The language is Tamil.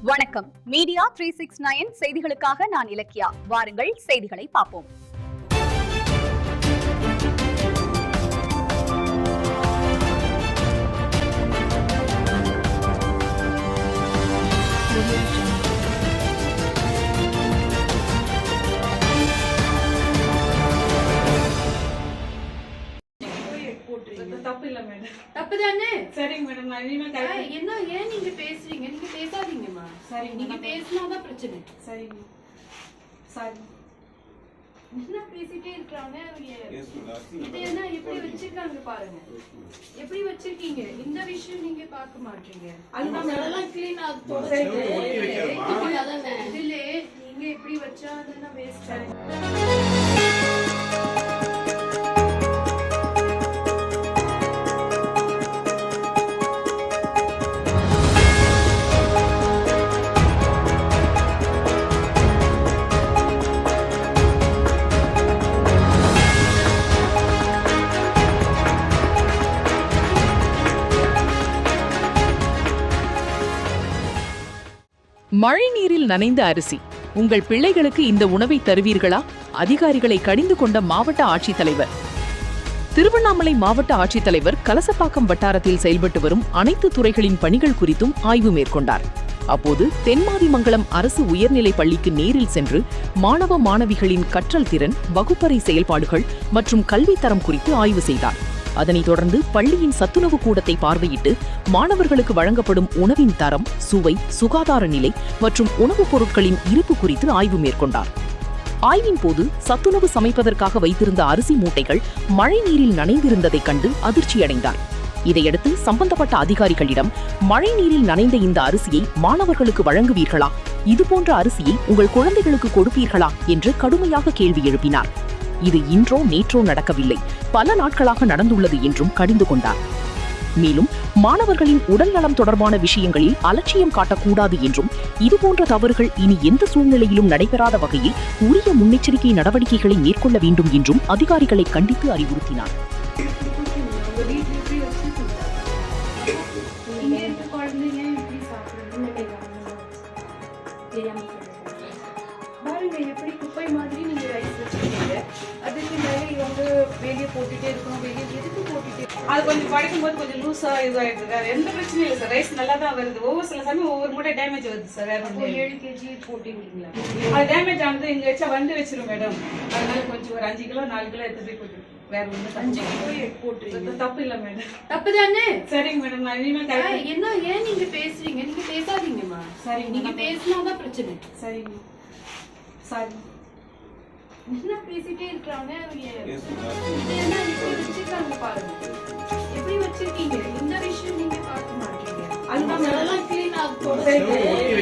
வணக்கம். மீடியா 369 செய்திகளுக்காக நான் இலக்கியா. வாருங்கள் செய்திகளை பார்ப்போம். தப்பு இல்ல மேடம். தப்பு தானே? சரிங்க மேடம். நான் இனிமே என்ன ஏன் நீங்க பேசுறீங்க? நீங்க பேசாதீங்கம்மா. சரிங்க. நீங்க பேசினாதான் பிரச்சனை. சரிங்க. சரி. என்ன பேசிட்டே இருக்காங்க? இது என்ன எப்படி வச்சிருக்காங்க பாருங்க. எப்படி வச்சிருக்கீங்க? இந்த விஷயம் நீங்க பார்க்க மாட்டீங்க. அதெல்லாம் கிளீன் ஆகுது. இதுல நீங்க எப்படி வச்சா அதெல்லாம் வேஸ்ட். மழை நீரில் நனைந்த அரிசி. உங்கள் பிள்ளைகளுக்கு இந்த உணவை தருவீர்களா? அதிகாரிகளை கடிந்து கொண்ட மாவட்ட ஆட்சித்தலைவர். திருவண்ணாமலை மாவட்ட ஆட்சித்தலைவர் கலசப்பாக்கம் வட்டாரத்தில் செயல்பட்டு வரும் அனைத்து துறைகளின் பணிகள் குறித்தும் ஆய்வு மேற்கொண்டார். அப்போது தென்மாதிமங்கலம் அரசு உயர்நிலைப் பள்ளிக்கு நேரில் சென்று மாணவ மாணவிகளின் கற்றல் திறன், வகுப்பறை செயல்பாடுகள் மற்றும் கல்வித்தரம் குறித்து ஆய்வு செய்தார். அதனைத் தொடர்ந்து பள்ளியின் சத்துணவு கூடத்தை பார்வையிட்டு மாணவர்களுக்கு வழங்கப்படும் உணவின் தரம், சுவை, சுகாதார நிலை மற்றும் உணவுப் பொருட்களின் இருப்பு குறித்து ஆய்வு மேற்கொண்டார். ஆய்வின் போது சத்துணவு சமைப்பதற்காக வைத்திருந்த அரிசி மூட்டைகள் மழை நீரில் நனைந்திருந்ததைக் கண்டு அதிர்ச்சியடைந்தார். இதையடுத்து சம்பந்தப்பட்ட அதிகாரிகளிடம் மழை நீரில் நனைந்த இந்த அரிசியை மாணவர்களுக்கு வழங்குவீர்களா? இதுபோன்ற அரிசியை உங்கள் குழந்தைகளுக்கு கொடுப்பீர்களா என்று கடுமையாக கேள்வி எழுப்பினார். இது இன்றோ நேற்றோ நடக்கவில்லை, பல நாட்களாக நடந்துள்ளது என்றும் கடிந்து கொண்டார். மேலும் மாணவர்களின் உடல் நலம் தொடர்பான விஷயங்களில் அலட்சியம் காட்டக்கூடாது என்றும் இதுபோன்ற தவறுகள் இனி எந்த சூழ்நிலையிலும் நடைபெறாத வகையில் உரிய முன்னெச்சரிக்கை நடவடிக்கைகளை மேற்கொள்ள வேண்டும் என்றும் அதிகாரிகளை கண்டித்து அறிவுறுத்தினார். எப்படி குப்பை மாதிரி நீங்க ரைஸ் வச்சிருக்கீங்க, அதுக்கு மேல வந்து வெளியே போட்டுட்டே இருக்கணும். வெளியே எதுக்கு போட்டுட்டே? அது கொஞ்சம் படிக்கும்போது கொஞ்சம் லூஸா இதுவாயிடுது. வேற எந்த பிரச்சனையும் இல்லை சார். ரைஸ் நல்லா தான் வருது. ஒவ்வொரு சில சமயம் ஒவ்வொரு மூட்டை டேமேஜ் வருது சார். வேற 7 kg போட்டீங்களா? அது டேமேஜ் ஆனது இங்க வச்சா வந்து வச்சிரும் மேடம். அதனால கொஞ்சம் ஒரு 5 கிலோ 4 கிலோ எடுத்து போய் போட்டு வேற ஒண்ணு 5 கிலோ போட்டுருக்கீங்க. தப்பு இல்ல மேடம். தப்பு தானே? சரிங்க மேடம். நான் இனிமே என்ன ஏன் நீங்க பேசுறீங்க? நீங்க பேசாதீங்கம்மா. சரிங்க. நீங்க பேசினாதான் பிரச்சனை. சரிங்க. சரி. என்ன பேசிட்டே இருக்காங்க? இது என்ன இப்படி வச்சிருக்காங்க பாருங்க. எப்படி வச்சிருக்கீங்க? இந்த விஷயம் நீங்க பார்க்க மாட்டீங்க. அதெல்லாம் கிளீன் ஆகுது.